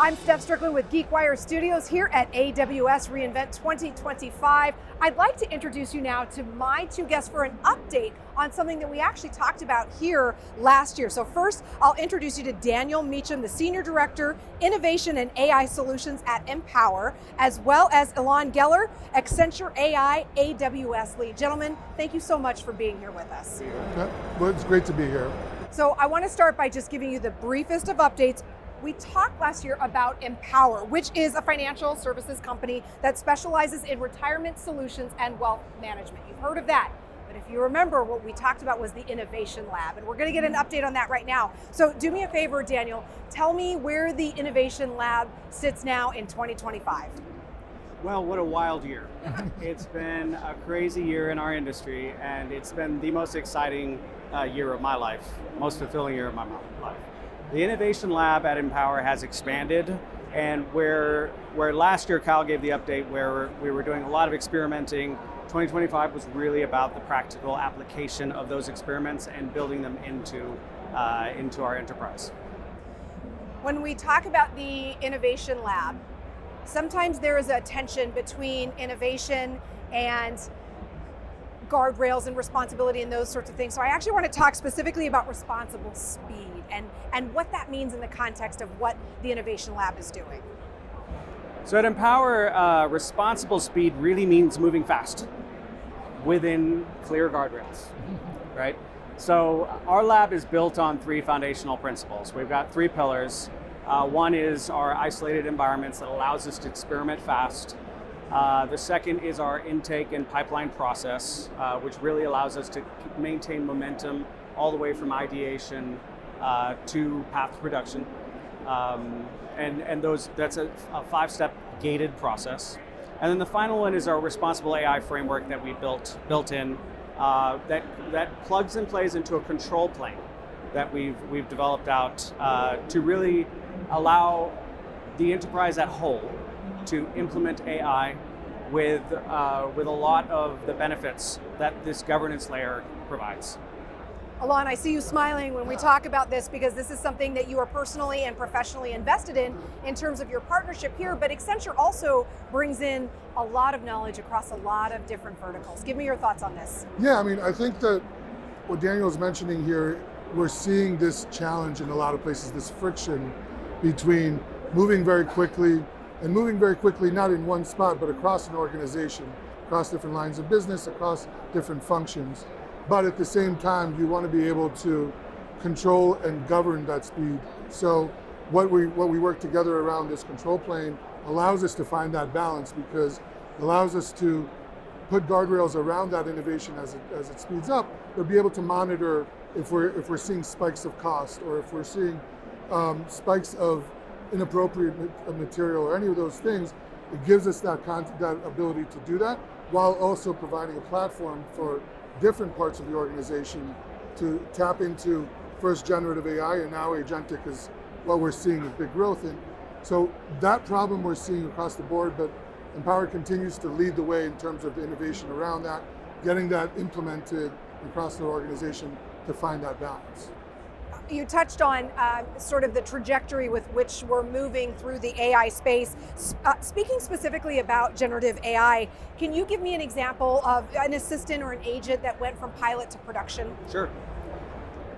I'm Steph Stricklen with GeekWire Studios here at AWS reInvent 2025. I'd like to introduce you now to my two guests for an update on something that we actually talked about here last year. So first, I'll introduce you to Daniel Meacham, the Senior Director, Innovation and AI Solutions at Empower, as well as Ilan Geller, Accenture AI AWS Lead. Gentlemen, thank you so much for being here with us. Well, it's great to be here. So I want to start by just giving you the briefest of updates. We talked last year about Empower, which is a financial services company that specializes in retirement solutions and wealth management. You've heard of that. But if you remember, what we talked about was the Innovation Lab, and we're going to get an update on that right now. So do me a favor, Daniel, tell me where the Innovation Lab sits now in 2025. Well, what a wild year. It's been a crazy year in our industry, and it's been the most exciting year of my life, most fulfilling year of my life. The Innovation Lab at Empower has expanded, and where last year Kyle gave the update where we were doing a lot of experimenting, 2025 was really about the practical application of those experiments and building them into our enterprise. When we talk about the Innovation Lab, sometimes there is a tension between innovation and guardrails and responsibility and those sorts of things. So I actually want to talk specifically about responsible speed and what that means in the context of what the Innovation Lab is doing. So at Empower, responsible speed really means moving fast within clear guardrails, right? So our lab is built on three foundational principles. We've got three pillars. One is our isolated environments that allows us to experiment fast. The second is our intake and pipeline process, which really allows us to maintain momentum all the way from ideation to path to production. That's a 5-step gated process. And then the final one is our responsible AI framework that we built in that plugs and plays into a control plane that we've developed out to really allow the enterprise at whole to implement AI with a lot of the benefits that this governance layer provides. Ilan, I see you smiling when we talk about this because this is something that you are personally and professionally invested in terms of your partnership here, but Accenture also brings in a lot of knowledge across a lot of different verticals. Give me your thoughts on this. Yeah, I mean, I think that what Daniel's mentioning here, we're seeing this challenge in a lot of places, this friction between moving very quickly not in one spot, but across an organization, across different lines of business, across different functions. But at the same time, you want to be able to control and govern that speed. So what we work together around this control plane allows us to find that balance because it allows us to put guardrails around that innovation as it speeds up, but be able to monitor if we're seeing spikes of cost or if we're seeing spikes of inappropriate material or any of those things. It gives us that ability to do that while also providing a platform for different parts of the organization to tap into first generative AI and now agentic is what we're seeing a big growth in. So that problem we're seeing across the board, but Empower continues to lead the way in terms of the innovation around that, getting that implemented across the organization to find that balance. You touched on sort of the trajectory with which we're moving through the AI space. Speaking specifically about generative AI, can you give me an example of an assistant or an agent that went from pilot to production? Sure.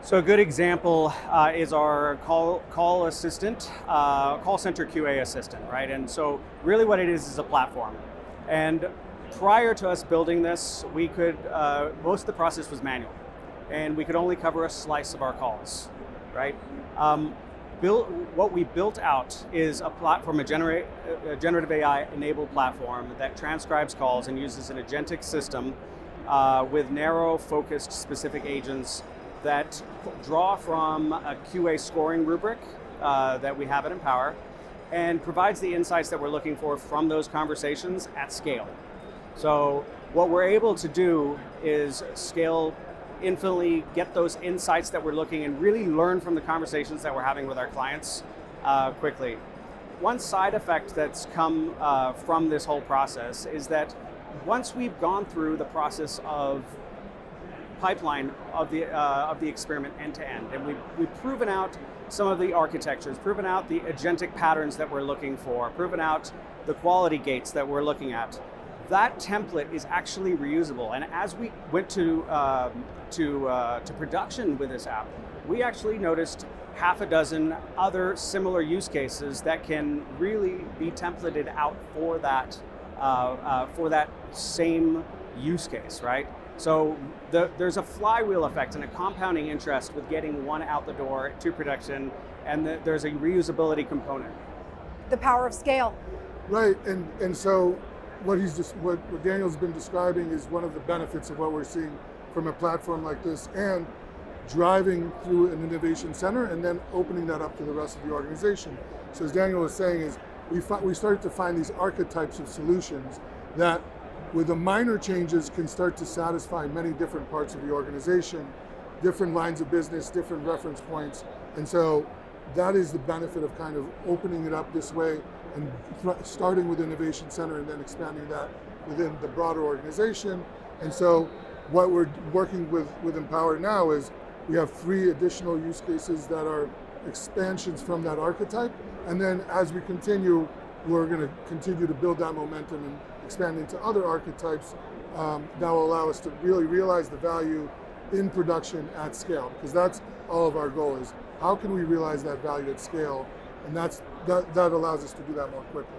So a good example is our call assistant, call center QA assistant, right? And so really what it is a platform. And prior to us building this, we could, most of the process was manual. And we could only cover a slice of our calls, right? What we built out is a platform, a generative AI enabled platform that transcribes calls and uses an agentic system with narrow, focused, specific agents that draw from a QA scoring rubric that we have at Empower and provides the insights that we're looking for from those conversations at scale. So what we're able to do is scale infinitely, get those insights that we're looking and really learn from the conversations that we're having with our clients quickly. One side effect that's come from this whole process is that once we've gone through the process of pipeline of the experiment end to end, and we've proven out some of the architectures, proven out the agentic patterns that we're looking for, proven out the quality gates that we're looking at. That template is actually reusable. And as we went to production with this app, we actually noticed half a dozen other similar use cases that can really be templated out for that same use case, right? So there's a flywheel effect and a compounding interest with getting one out the door to production, and there's a reusability component. The power of scale. Right, and so what Daniel's been describing is one of the benefits of what we're seeing from a platform like this, and driving through an innovation center and then opening that up to the rest of the organization. So as Daniel was saying, is we started to find these archetypes of solutions that with the minor changes can start to satisfy many different parts of the organization, different lines of business, different reference points. And so that is the benefit of kind of opening it up this way and starting with Innovation Center and then expanding that within the broader organization. And so what we're working with Empower now is we have 3 additional use cases that are expansions from that archetype. And then as we continue, we're going to continue to build that momentum and expand into other archetypes that will allow us to really realize the value in production at scale, because that's all of our goal is how can we realize that value at scale, and that allows us to do that more quickly.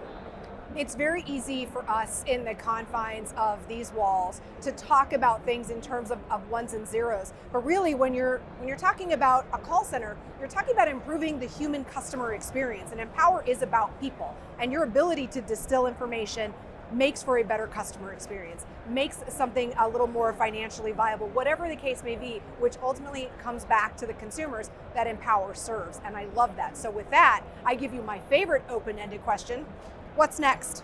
It's very easy for us in the confines of these walls to talk about things in terms of ones and zeros. But really, when you're talking about a call center, you're talking about improving the human customer experience. And Empower is about people. And your ability to distill information makes for a better customer experience, makes something a little more financially viable, whatever the case may be, which ultimately comes back to the consumers that Empower serves. And I love that. So with that, I give you my favorite open-ended question. What's next?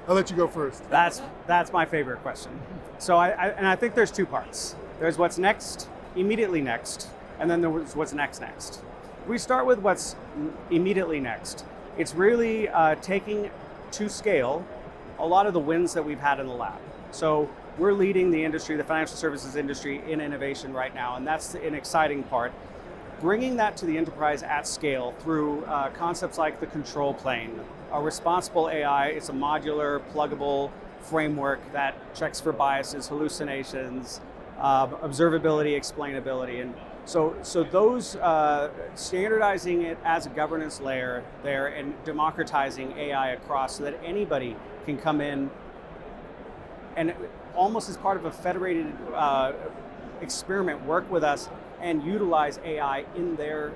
I'll let you go first. That's my favorite question. So I think there's 2 parts. There's what's next, immediately next, and then there's what's next. We start with what's immediately next. It's really taking to scale a lot of the wins that we've had in the lab. So we're leading the industry, the financial services industry, in innovation right now, and that's an exciting part. Bringing that to the enterprise at scale through concepts like the control plane, a responsible AI. It's a modular, pluggable framework that checks for biases, hallucinations, observability, explainability, and so those standardizing it as a governance layer there and democratizing AI across so that anybody can come in and almost as part of a federated experiment work with us and utilize AI in their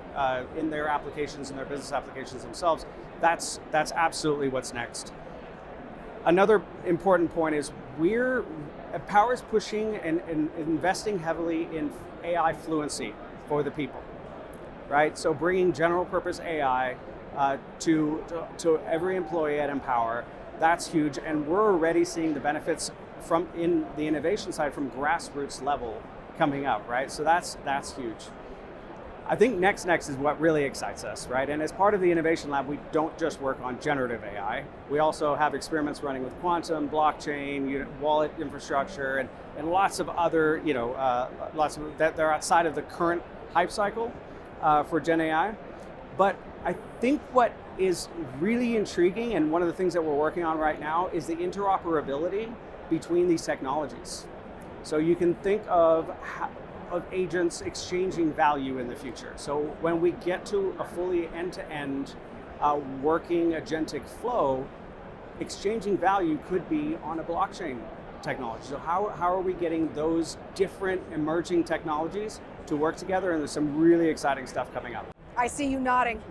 applications and their business applications themselves. That's absolutely what's next. Another important point is Empower is pushing and investing heavily in AI fluency for the people, right? So bringing general purpose AI to every employee at Empower, that's huge, and we're already seeing the benefits from in the innovation side from grassroots level coming up, right? So that's huge. I think next is what really excites us, right? And as part of the Innovation Lab, we don't just work on generative AI. We also have experiments running with quantum, blockchain, wallet infrastructure, and lots of other, lots of that they're outside of the current hype cycle for Gen AI. But I think what is really intriguing, and one of the things that we're working on right now, is the interoperability between these technologies. So you can think of agents exchanging value in the future. So when we get to a fully end-to-end working agentic flow, exchanging value could be on a blockchain technology. So how are we getting those different emerging technologies to work together? And there's some really exciting stuff coming up. I see you nodding.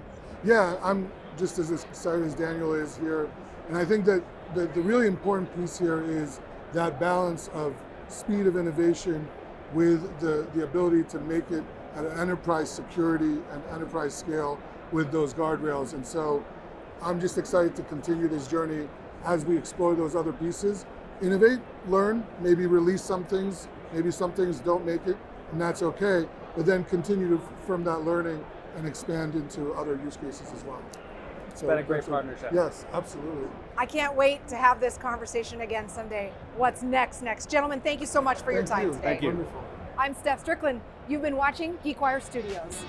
Yeah, I'm just as excited as Daniel is here. And I think that the really important piece here is that balance of speed of innovation with the ability to make it at an enterprise security and enterprise scale with those guardrails. And so I'm just excited to continue this journey as we explore those other pieces. Innovate, learn, maybe release some things, maybe some things don't make it, and that's okay, but then continue from that learning and expand into other use cases as well. It's been a great partnership. Yes, absolutely. I can't wait to have this conversation again someday. What's next? Gentlemen, thank you so much for your time today. Thank you. Wonderful. I'm Steph Stricklen. You've been watching GeekWire Studios.